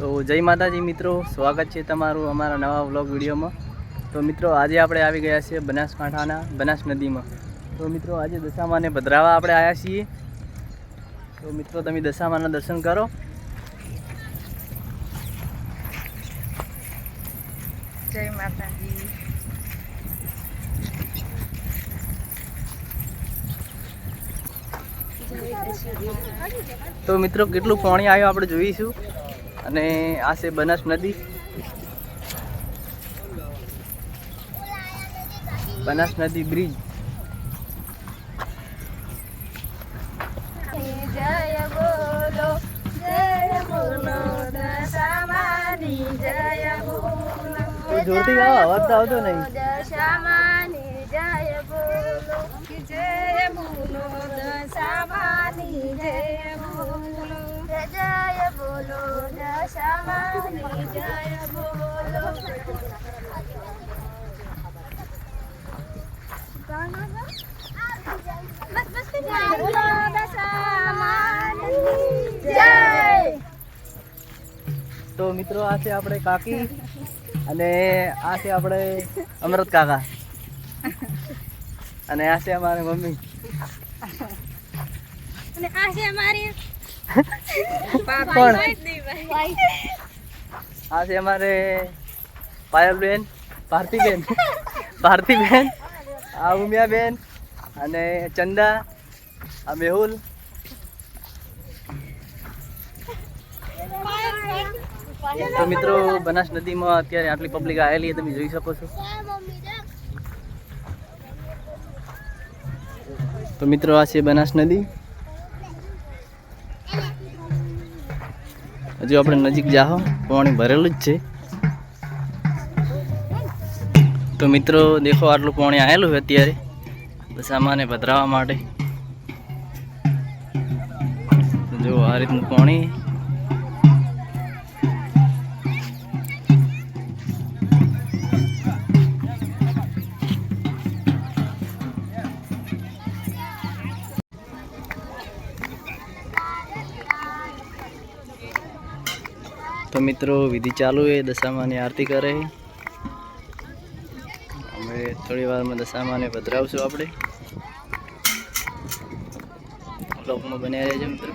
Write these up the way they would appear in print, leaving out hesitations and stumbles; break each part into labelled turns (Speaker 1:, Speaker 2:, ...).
Speaker 1: તો જય માતાજી મિત્રો, સ્વાગત છે તમારું અમારા નવા વ્લોગ વિડીયોમાં। તો મિત્રો આજે આપણે આવી ગયા છીએ બનાસકાંઠાના બનાસ નદીમાં। તો મિત્રો આજે દશામાને પધરાવા આપણે આવ્યા છીએ। તો મિત્રો તમે દશામાના દર્શન કરો।
Speaker 2: જય માતાજી।
Speaker 1: તો મિત્રો કેટલું પાણી આવ્યું આપણે જોઈશું। અને આ છે બનાસ નદી, બનાસ નદી બ્રિજ।
Speaker 2: જય બોલો દશામાની જય બોલો,
Speaker 1: જોરથી ગાઓ, અવાજ તો આવતો નહીં।
Speaker 2: દશામાની જય બોલો, જય બોલો દશામાની જય બોલો, જય બોલો દશામાની જય બોલો।
Speaker 1: તો મિત્રો આ છે આપણે કાકી અને આ છે આપણે અમૃત કાકા અને આ છે અમારી મમ્મી
Speaker 2: અને આ છે અમારી
Speaker 1: કોણ? આ છે અમારે પાયલબેન, ભારતીબેન, આ ઉમિયાબેન અને ચંદા, આ મેહુલ। તો મિત્રો બનાસ નદીમાં અત્યારે આટલી પબ્લિક આવેલી તમે જોઈ શકો છો। તો મિત્રો આ છે બનાસ નદી। હજુ આપણે નજીક જાઓ, પાણી ભરેલું જ છે। તો મિત્રો દેખો આટલું પાણી આવેલું છે અત્યારે દશામાને પધરાવવા માટે। જો આ રીતનું પાણી। તો મિત્રો વિધિ ચાલુ है, દશામાની આરતી કરે। અમે થોડી વારમાં દશામાને પધરાવશું આપણે। બ્લોગમાં બન્યા રહેજો મિત્રો।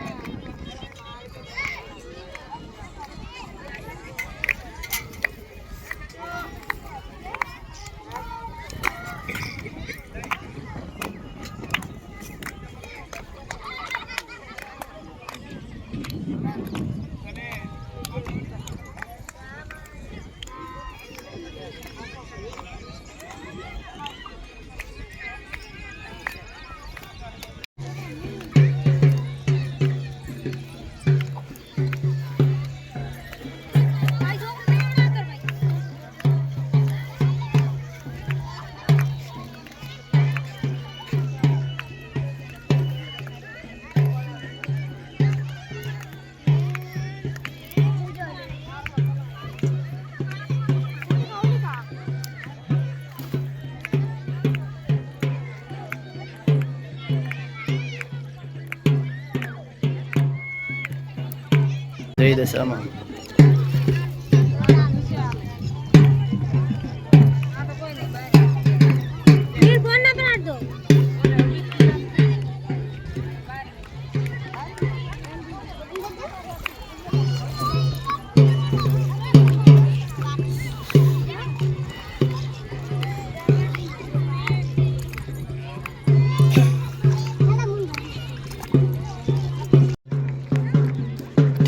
Speaker 1: જય દશામાં।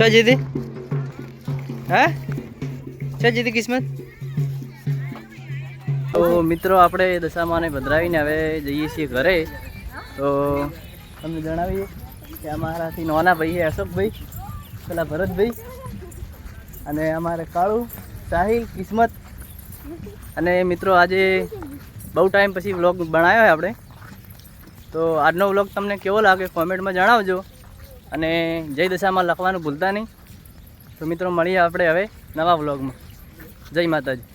Speaker 1: क्या जीती है, क्या जीती किस्मत। तो मित्रों આપણે દશામાને પધરાવીને હવે જઈએ છીએ ઘરે। તો તમને જણાવીએ કે અમારાથી નાના ભાઈ છે અશોકભાઈ, પેલા ભરતભાઈ અને અમારે કાળુ, સાહિલ, કિસ્મત। અને મિત્રો આજે બહુ ટાઈમ પછી વ્લોગ બનાવ્યો છે આપણે। તો આજનો વ્લોગ તમને કેવો લાગે કોમેન્ટમાં જણાવજો અને જય દશામાં લખવાનું ભૂલતા નહીં। તો મિત્રો મળીએ આપણે હવે નવા વ્લોગમાં। જય માતાજી।